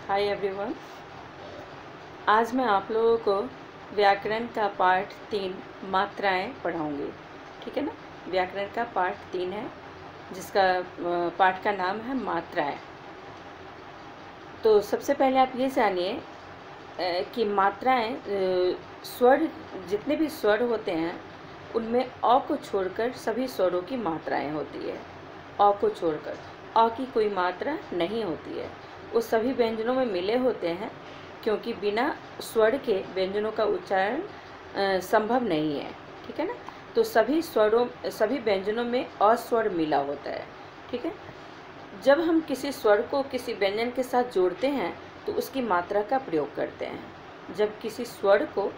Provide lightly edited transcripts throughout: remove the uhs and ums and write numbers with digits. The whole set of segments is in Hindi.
Hi everyone. आज मैं आप लोगों को व्याकरण का पार्ट 3 मात्राएं पढ़ाऊंगी। ठीक है ना। व्याकरण का पार्ट 3 है जिसका पाठ का नाम है मात्राएं। तो सबसे पहले आप ये जानिए कि मात्राएं स्वर, जितने भी स्वर होते हैं उनमें अ को छोड़कर सभी स्वरों की मात्राएं होती है। अ को छोड़कर अ की कोई मात्रा नहीं होती है। वो सभी व्यंजनों में मिले होते हैं क्योंकि बिना स्वर के व्यंजनों का उच्चारण संभव नहीं है। ठीक है ना। तो सभी व्यंजनों में अस्वर मिला होता है। ठीक है। जब हम किसी स्वर को किसी व्यंजन के साथ जोड़ते हैं तो उसकी मात्रा का प्रयोग करते हैं। जब किसी स्वर को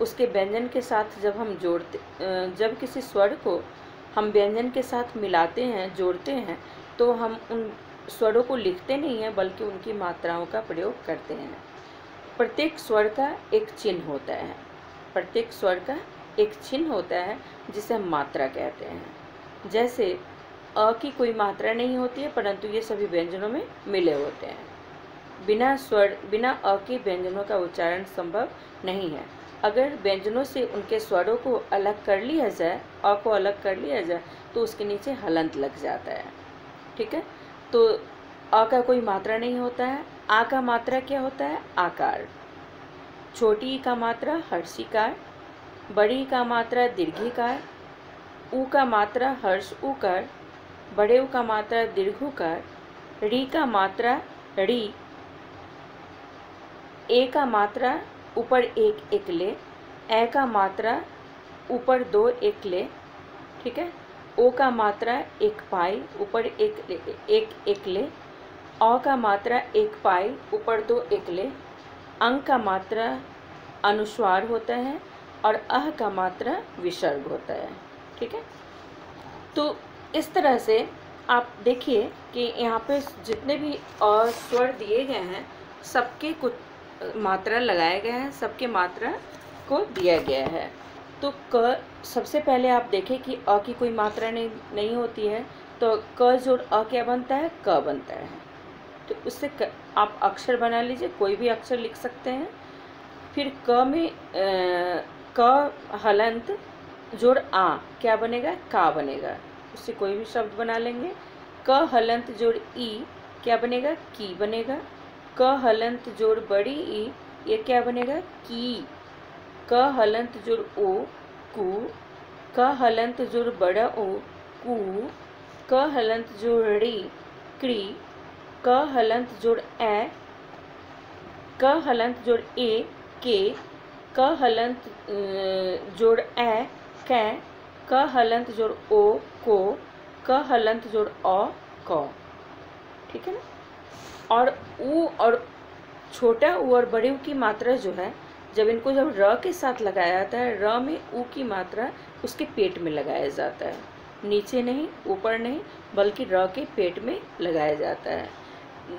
उसके व्यंजन के साथ जब किसी स्वर को हम व्यंजन के साथ मिलाते हैं, जोड़ते हैं, तो हम उन स्वरों को लिखते नहीं हैं बल्कि उनकी मात्राओं का प्रयोग करते हैं। प्रत्येक स्वर का एक चिन्ह होता है। प्रत्येक स्वर का एक चिन्ह होता है जिसे हम मात्रा कहते हैं। जैसे अ की कोई मात्रा नहीं होती है परंतु ये सभी व्यंजनों में मिले होते हैं। बिना अ के व्यंजनों का उच्चारण संभव नहीं है। अगर व्यंजनों से उनके स्वरों को अलग कर लिया जाए, अ को अलग कर लिया जाए, तो उसके नीचे हलंत लग जाता है। ठीक है। तो अ का कोई मात्रा नहीं होता है। आ का मात्रा क्या होता है? आकार। छोटी ई का मात्रा हर्षिकार। बड़ी का मात्रा दीर्घिकार। ऊ का मात्रा हर्ष उकार। बड़े ऊ का मात्रा दीर्घुकार। री का मात्रा री। ए का मात्रा ऊपर एक एकले। ए का मात्रा ऊपर दो एकले। ठीक है। ओ का मात्रा एक पाई, ऊपर एक एकले। औ का मात्रा एक पाई, ऊपर दो एकले। अंग का मात्रा अनुस्वार होता है और अह का मात्रा विसर्ग होता है। ठीक है। तो इस तरह से आप देखिए कि यहाँ पे जितने भी अ स्वर दिए गए हैं सबके कुछ मात्रा लगाए गए हैं, सबके मात्रा को दिया गया है। तो क सबसे पहले आप देखें कि अ की कोई मात्रा नहीं होती है, तो क जोड़ अ क्या बनता है? क बनता है। तो उससे आप अक्षर बना लीजिए, कोई भी अक्षर लिख सकते हैं। फिर क में क हलंत जोड़ आ क्या बनेगा? का बनेगा। उससे कोई भी शब्द बना लेंगे। क हलंत जोड़ ई क्या बनेगा? की बनेगा। क हलंत जोड़ बड़ी ई ये क्या बनेगा? की। क हलंत जोड़ ओ कु। क हलंत जोड़ बड़ा ओ कु। क हलंत जोड़ री क्री। क हलंत जोड़ ए। क हलंत जोड़ ए के। क हलंत जोड़ ए कै। क हलंत जोड़ ओ को। क हलंत जोड़ अ क। ठीक है ना। और ऊ और छोटा ऊ और बड़े ऊ की मात्रा जो है, जब र के साथ लगाया जाता है, र में ऊ की मात्रा उसके पेट में लगाया जाता है। नीचे नहीं, ऊपर नहीं, बल्कि र के पेट में लगाया जाता है।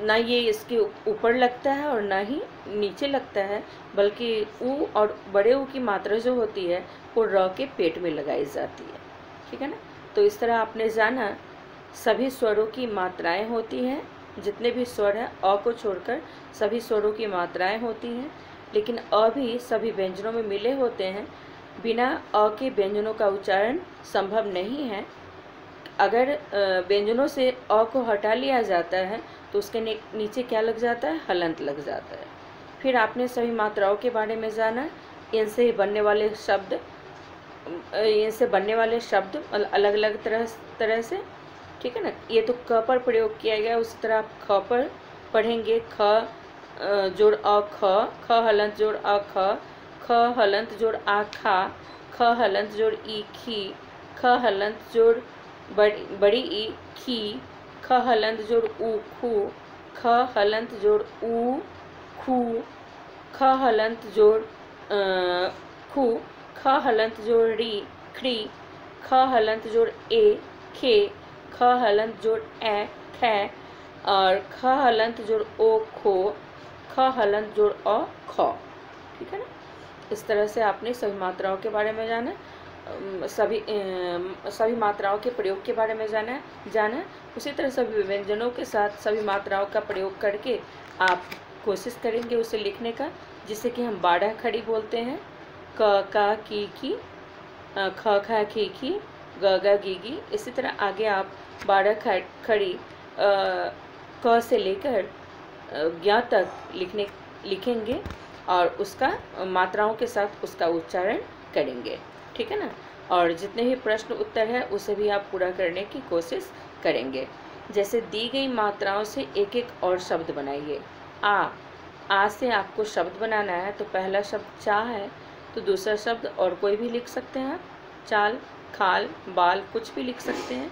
ना ये इसके ऊपर लगता है और ना ही नीचे लगता है, बल्कि ऊ और बड़े ऊ की मात्रा जो होती है वो र के पेट में लगाई जाती है। ठीक है ना। तो इस तरह आपने जाना सभी स्वरों की मात्राएं होती हैं। जितने भी स्वर हैं अ को छोड़कर सभी स्वरों की मात्राएं होती हैं, लेकिन अ भी सभी व्यंजनों में मिले होते हैं। बिना अ के व्यंजनों का उच्चारण संभव नहीं है। अगर व्यंजनों से अ को हटा लिया जाता है तो उसके नीचे क्या लग जाता है? हलंत लग जाता है। फिर आपने सभी मात्राओं के बारे में जाना। इनसे बनने वाले शब्द अलग अलग तरह से। ठीक है ना। ये तो क पर प्रयोग किया गया, उसी तरह आप ख पर पढ़ेंगे। ख जोड़ अ ख। ख हलंत जोड़ अ ख। ख हलंत जोड़ आ खा। ख हलंत जोड़ ई खी। ख हलंत जोड़ बड़ी ई खी। ख हलंत जोड़ ऊ खू। ख हलंत जोड़ ऊ खू। ख हलंत जोड़ खू। ख हलंत जोड़ री खड़ी। ख हलंत जोड़ ए खे। ख हलंत जोड़ ए खे। और ख हलंत जोड़ ओ खो। ख हलंत जोड़ अ ख। ठीक है ना। इस तरह से आपने सभी मात्राओं के बारे में जाना, सभी मात्राओं के प्रयोग के बारे में जाना। उसी तरह सभी व्यंजनों के साथ सभी मात्राओं का प्रयोग करके आप कोशिश करेंगे उसे लिखने का, जिसे कि हम बाड़ा खड़ी बोलते हैं। क का की ख खा की ग ग गी। इसी तरह आगे आप बाड़ा खड़ी क से लेकर ज्ञ तक लिखेंगे और उसका मात्राओं के साथ उसका उच्चारण करेंगे, ठीक है ना। और जितने भी प्रश्न उत्तर है उसे भी आप पूरा करने की कोशिश करेंगे। जैसे दी गई मात्राओं से एक एक और शब्द बनाइए। आ से आपको शब्द बनाना है, तो पहला शब्द चा है, तो दूसरा शब्द और कोई भी लिख सकते हैं आप, चाल, खाल, बाल, कुछ भी लिख सकते हैं।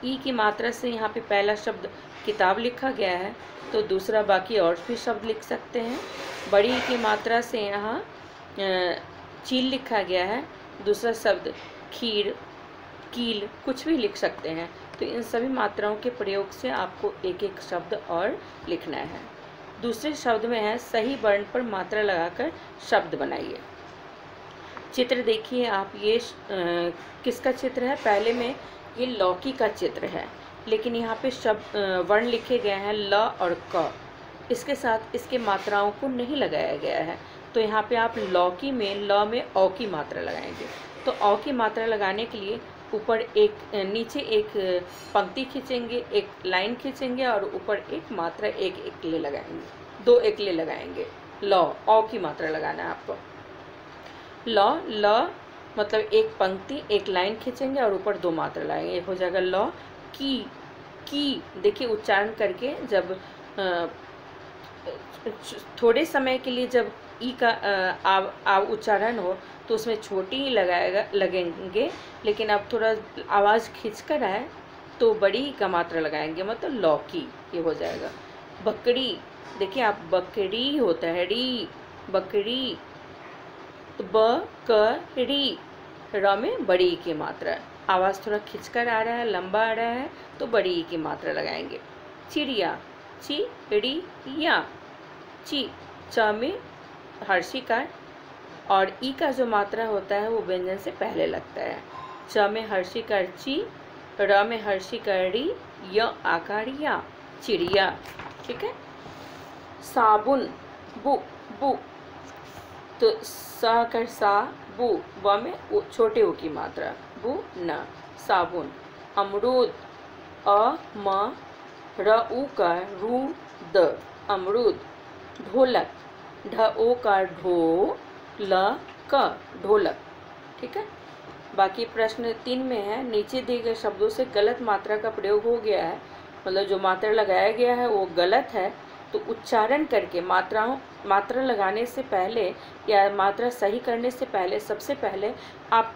ई की मात्रा से यहाँ पे पहला शब्द किताब लिखा गया है, तो दूसरा बाकी और भी शब्द लिख सकते हैं। बड़ी की मात्रा से यहाँ चील लिखा गया है, दूसरा शब्द खीर, कील, कुछ भी लिख सकते हैं। तो इन सभी मात्राओं के प्रयोग से आपको एक एक शब्द और लिखना है। दूसरे शब्द में है सही वर्ण पर मात्रा लगाकर शब्द बनाइए। चित्र देखिए आप, ये किसका चित्र है? पहले में ये लौकी का चित्र है, लेकिन यहाँ पे शब्द वर्ण लिखे गए हैं ल और क, इसके साथ इसके मात्राओं को नहीं लगाया गया है। तो यहाँ पे आप लौकी में ल में औ की मात्रा लगाएंगे। तो औ की मात्रा लगाने के लिए ऊपर नीचे एक पंक्ति खींचेंगे, एक लाइन खींचेंगे और ऊपर एक मात्रा एक एकले लगाएंगे, 2 एकले लगाएंगे। लौ, औ की मात्रा लगाना है आपको। लौ, ल मतलब एक पंक्ति एक लाइन खींचेंगे और ऊपर 2 मात्रा लगाएंगे, हो जाएगा लौ की। देखिए उच्चारण करके जब थोड़े समय के लिए जब ई का आव उच्चारण हो तो उसमें छोटी ही लगेंगे, लेकिन अब थोड़ा आवाज़ खींच कर आए तो बड़ी का मात्रा लगाएंगे, मतलब लौकी, ये हो जाएगा। बकरी, देखिए आप बकरी होता है री, बकरी, बकरी, र में बड़ी की मात्रा, आवाज़ थोड़ा खिंचकर आ रहा है, लंबा आ रहा है, तो बड़ी की मात्रा लगाएंगे। चिड़िया, चिड़िया, ची, च में हर्षिकार, और ई का जो मात्रा होता है वो व्यंजन से पहले लगता है। च में हर्षिकार ची, र में हर्षिकार री, य आकार या, चिड़िया, ठीक है। साबुन, बु, तो सा कर सा, बु, व में छोटे ऊ की मात्रा, बु न, साबुन। अमरूद, अ म र उ का रू द, अमरूद। ढोलक, ढ ओ का ढो, ल क, ढोलक, ठीक है। बाकी प्रश्न 3 में है, नीचे दिए गए शब्दों से गलत मात्रा का प्रयोग हो गया है, मतलब जो मात्रा लगाया गया है वो गलत है, तो उच्चारण करके मात्रा लगाने से पहले या मात्रा सही करने से पहले सबसे पहले आप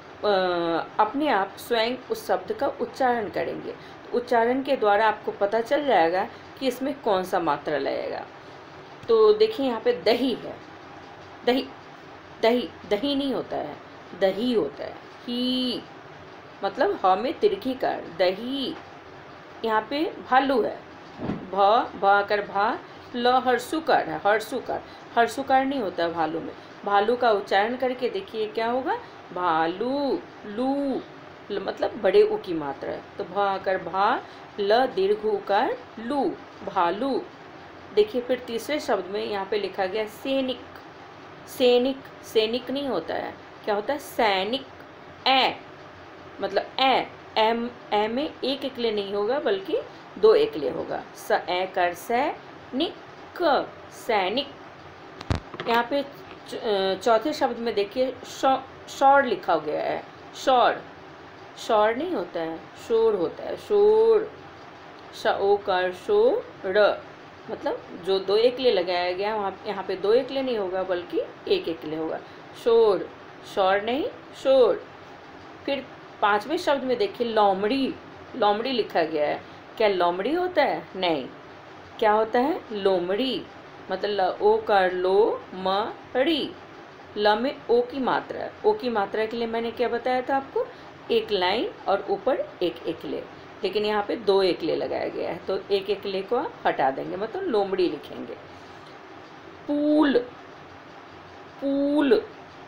अपने आप स्वयं उस शब्द का उच्चारण करेंगे। उच्चारण के द्वारा आपको पता चल जाएगा कि इसमें कौन सा मात्रा लगेगा। तो देखिए यहाँ पे दही है, दही नहीं होता है, दही होता है, ही मतलब ह में तिरखी कर, दही। यहाँ पे भालू है, भ कर भा, ल हर्षुकार है, हर्षुकार नहीं होता है भालू में। भालू का उच्चारण करके देखिए क्या होगा, भालू, लू, मतलब बड़े ऊ की मात्रा है, तो भ कर भा, ल दीर्घ उकार लू, भालू। देखिए फिर तीसरे शब्द में यहाँ पे लिखा गया सैनिक, सैनिक नहीं होता है, क्या होता है, सैनिक, ए मतलब ए में एक एकले नहीं होगा बल्कि 2 एकले होगा, स ए कर सैनिक, सैनिक। यहाँ पे चौथे शब्द में देखिए शौर लिखा गया है, शौर नहीं होता है, शोर होता है, शोर, श ओ कर शोर, मतलब जो 2 एकले लगाया गया वहाँ यहाँ पे 2 एकले नहीं होगा बल्कि 1 एकले होगा, शोर, शौर नहीं, शोर। फिर 5वें शब्द में देखिए लोमड़ी लिखा गया है, क्या लोमड़ी होता है, नहीं, क्या होता है, लोमड़ी, मतलब ओ कर लो म ड़ी, ल में ओ की मात्रा है। ओ की मात्रा के लिए मैंने क्या बताया था आपको, एक लाइन और ऊपर एक एकले, लेकिन यहाँ पे 2 एकले लगाया गया है, तो एक एकले को हटा देंगे, मतलब लोमड़ी लिखेंगे। पूल,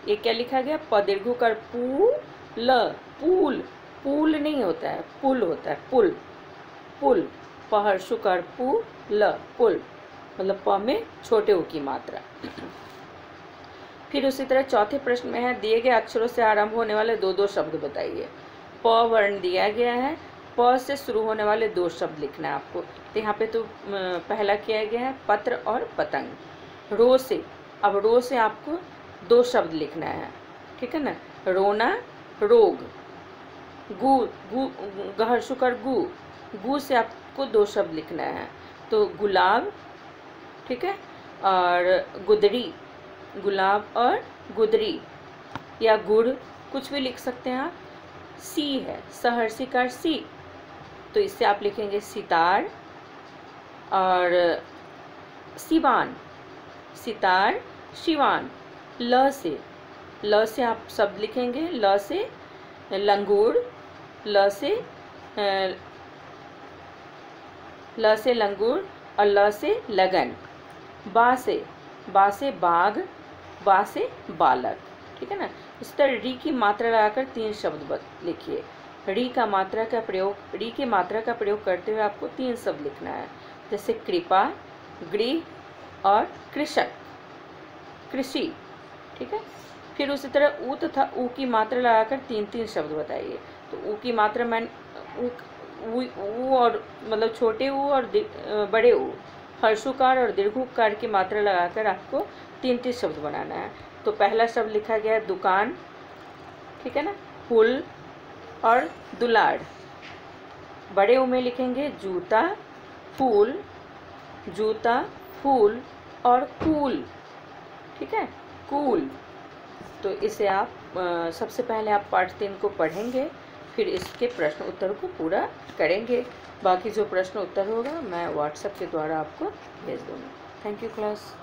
ये क्या लिखा गया, प दीर्घ कर पूल नहीं होता है, पुल होता है, पुल, पहर्षु कर पुल, मतलब प में छोटे ऊ की मात्रा। फिर उसी तरह चौथे प्रश्न में है, दिए गए अक्षरों से आरंभ होने वाले दो दो शब्द बताइए। प वर्ण दिया गया है, प से शुरू होने वाले दो शब्द लिखना है आपको। तो यहाँ पे तो पहला किया गया है पत्र और पतंग। रो से, अब रो से आपको दो शब्द लिखना है, ठीक है ना। रोना, रोग। गु, गु गहर्षुकर गु, गु से आपको दो शब्द लिखना है। तो गुलाब, ठीक है, और गुदरी, गुलाब और गुदरी, या गुड़, कुछ भी लिख सकते हैं आप। सी है, सहर्षिकार सी, तो इससे आप लिखेंगे सितार और सिवान, सितार शिवान। ल से आप शब्द लिखेंगे, ल से लंगूर, ल से लंगूर और ल से लगन। बा से बाघ, बा से बालक, ठीक है ना। इस तरह री की मात्रा लगाकर तीन शब्द लिखिए। री की मात्रा का प्रयोग करते हुए आपको तीन शब्द लिखना है, जैसे कृपा, गृह और कृषक, कृषि, ठीक है। फिर उसी तरह ऊ तथा ऊ की मात्रा लगाकर तीन तीन शब्द बताइए। तो ऊ की मात्रा मैं ऊ और मतलब छोटे ऊ और बड़े ऊ, हर्षुकार और दीर्घुकार की मात्रा लगाकर आपको तीन तीन शब्द बनाना है। तो पहला शब्द लिखा गया है दुकान, ठीक है ना, फूल और दुलार। बड़े ऊ में लिखेंगे जूता, फूल, जूता, फूल और कूल, ठीक है, कूल। तो इसे आप सबसे पहले आप पाठ 3 को पढ़ेंगे, फिर इसके प्रश्न उत्तर को पूरा करेंगे। बाकी जो प्रश्न उत्तर होगा मैं व्हाट्सएप के द्वारा आपको भेज दूँगी। Thank you class.